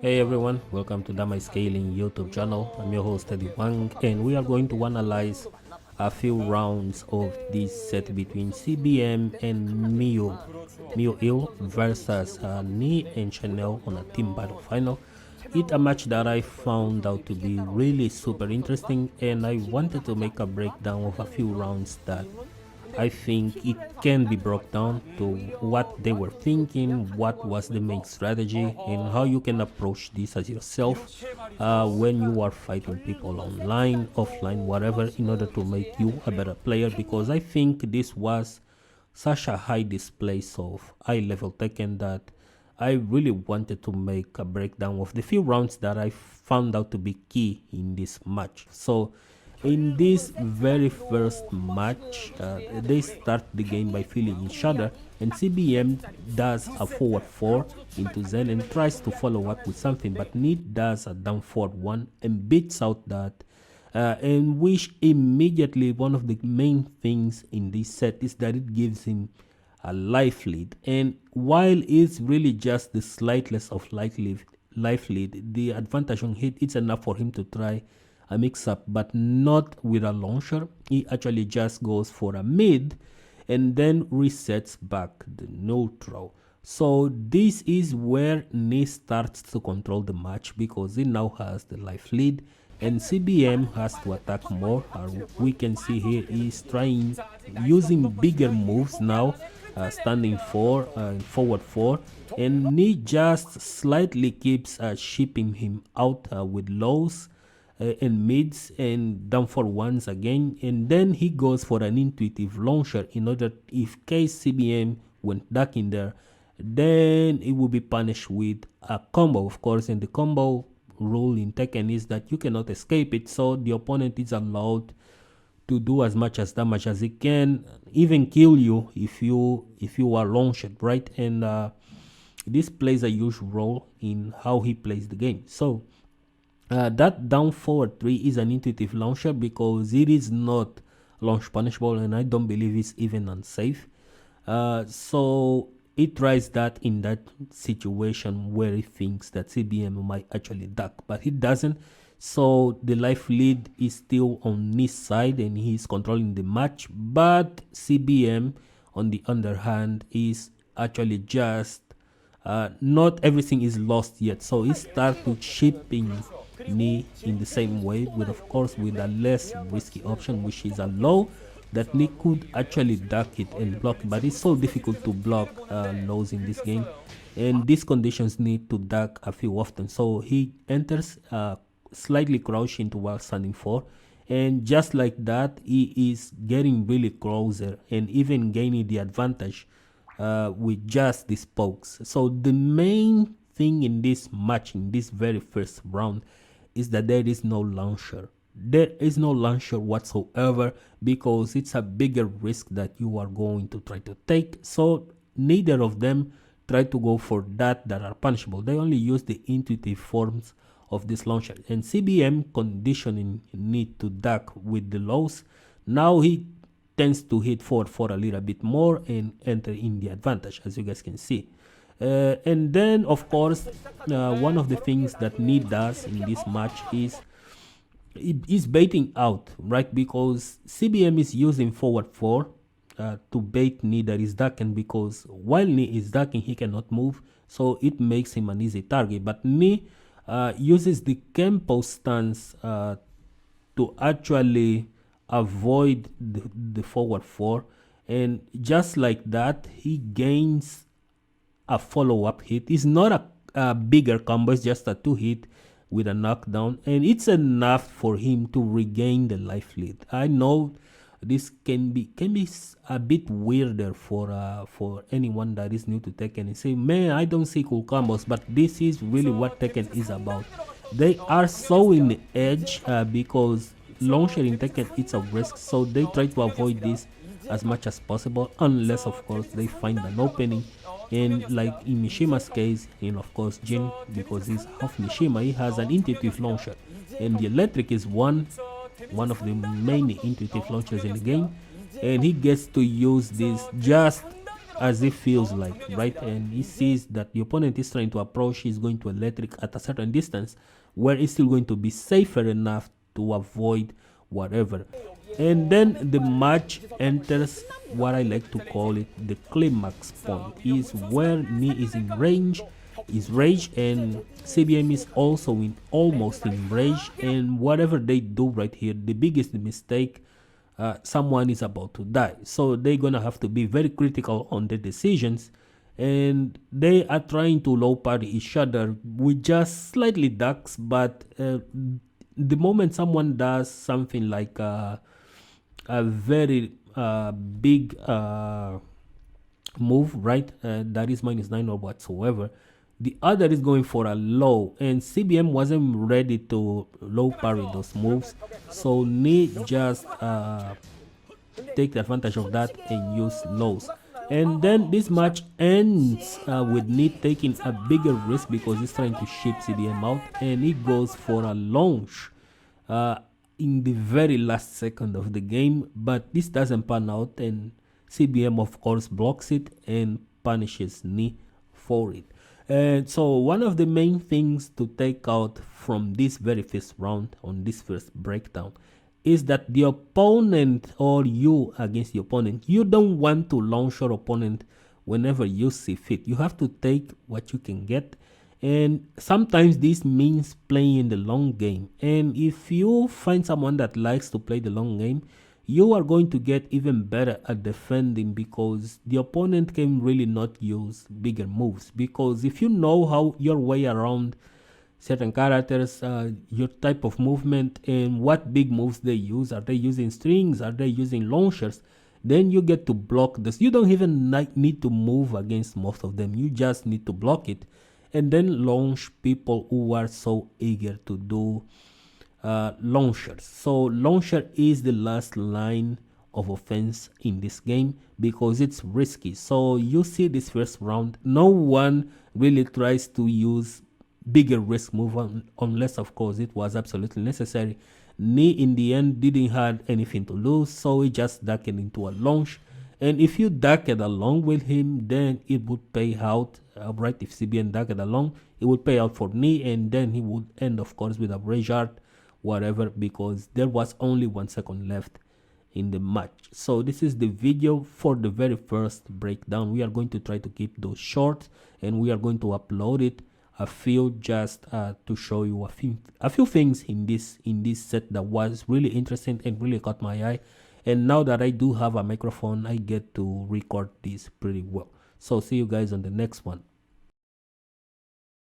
Hey everyone, welcome to Dama Scaling YouTube channel. I'm your host Eddie Wang, and we are going to analyze a few rounds of this set between CBM and meo-il versus Ni and Chanel on a team battle final. It's a match that I found out to be really super interesting, and I wanted to make a breakdown of a few rounds that I think it can be broke down to what they were thinking, what was the main strategy, and how you can approach this as yourself when you are fighting people online, offline, whatever, in order to make you a better player. Because I think this was such a high display of high level Tekken that I really wanted to make a breakdown of the few rounds that I found out to be key in this match. So in this very first match, they start the game by feeling each other, and CBM does a forward 4 into Zen and tries to follow up with something, but Need does a down forward 1 and beats out that. And which immediately, one of the main things in this set is that it gives him a life lead. And while it's really just the slightest of life lead, the advantage on hit, it's enough for him to try a mix-up, but not with a launcher. He actually just goes for a mid and then resets back the neutral. So this is where Ni starts to control the match because he now has the life lead, and CBM has to attack more. We can see here he's trying using bigger moves now, standing 4 and forward 4, and Ni just slightly keeps shipping him out with lows and mids and down for ones again, and then he goes for an intuitive launcher in order, if case CBM went back in there, then it will be punished with a combo, of course. And the combo rule in Tekken is that you cannot escape it, so the opponent is allowed to do as much as damage as he can, even kill you if you are launched, right? And this plays a huge role in how he plays the game. So that down forward 3 is an intuitive launcher because it is not launch punishable, and I don't believe it's even unsafe. So it tries that in that situation where he thinks that CBM might actually duck, but he doesn't. So the life lead is still on his side and he's controlling the match, but CBM on the other hand is actually just not everything is lost yet. So he starts to shipping Ni in the same way, with of course with a less risky option, which is a low that Ni could actually duck it and block, but it's so difficult to block lows in this game, and these conditions need to duck a few often. So he enters slightly crouching into while standing 4, and just like that he is getting really closer and even gaining the advantage with just these pokes. So the main thing in this match, in this very first round, is that there is no launcher. There is no launcher whatsoever because it's a bigger risk that you are going to try to take. So neither of them try to go for that are punishable. They only use the intuitive forms of this launcher, and CBM conditioning Need to duck with the lows. Now he tends to hit forward for a little bit more and enter in the advantage, as you guys can see. And then of course one of the things that Need does in this match is baiting out, right? Because CBM is using forward 4 to bait Ni that is ducking, because while Ni is ducking he cannot move, so it makes him an easy target. But Ni uses the Kempo stance to actually avoid the forward 4, and just like that he gains a follow-up hit. It's not a bigger combo, it's just a 2 hit with a knockdown, and it's enough for him to regain the life lead. I know this can be a bit weirder for anyone that is new to Tekken and say, man, I don't see cool combos, but this is really what Tekken is about. They are so in the edge because launcher in Tekken, it's a risk, so they try to avoid this as much as possible, unless of course they find an opening. And like in Mishima's case, and of course Jin, because he's half Mishima, he has an intuitive launcher, and the electric is one of the main intuitive launchers in the game, and he gets to use this just as it feels like, right? And he sees that the opponent is trying to approach, he's going to electric at a certain distance where it's still going to be safer enough to avoid whatever. And then the match enters what I like to call it the climax point, is where Ni is in range, is rage, and CBM is also in almost in rage, and whatever they do right here, the biggest mistake, someone is about to die. So they're gonna have to be very critical on the decisions, and they are trying to low party each other with just slightly ducks. But the moment someone does something like a very big move, right, that is -9 or whatsoever, the other is going for a low, and CBM wasn't ready to low parry those moves, so Ni just take advantage of that and use lows. And then this match ends with Ni taking a bigger risk because he's trying to ship CBM out, and he goes for a launch in the very last second of the game, but this doesn't pan out, and CBM of course blocks it and punishes Ni for it. And so one of the main things to take out from this very first round, on this first breakdown, is that the opponent, or you against the opponent, you don't want to launch your opponent whenever you see fit. You have to take what you can get, and sometimes this means playing the long game. And if you find someone that likes to play the long game, you are going to get even better at defending, because the opponent can really not use bigger moves. Because if you know how your way around certain characters, your type of movement, and what big moves they use, are they using strings, are they using launchers, then you get to block this. You don't even need to move against most of them, you just need to block it and then launch people who are so eager to do launchers. So launcher is the last line of offense in this game because it's risky. So you see this first round, no one really tries to use bigger risk move unless of course it was absolutely necessary. Ni in the end didn't have anything to lose, so he just ducked into a launch, and if you ducked along with him, then it would pay out. Right, if CBM ducked along, it would pay out for Ni, and then he would end of course with a rage art, whatever, because there was only 1 second left in the match. So this is the video for the very first breakdown. We are going to try to keep those short, and we are going to upload it a few just to show you a few things in this set that was really interesting and really caught my eye. And now that I do have a microphone, I get to record this pretty well. So see you guys on the next one.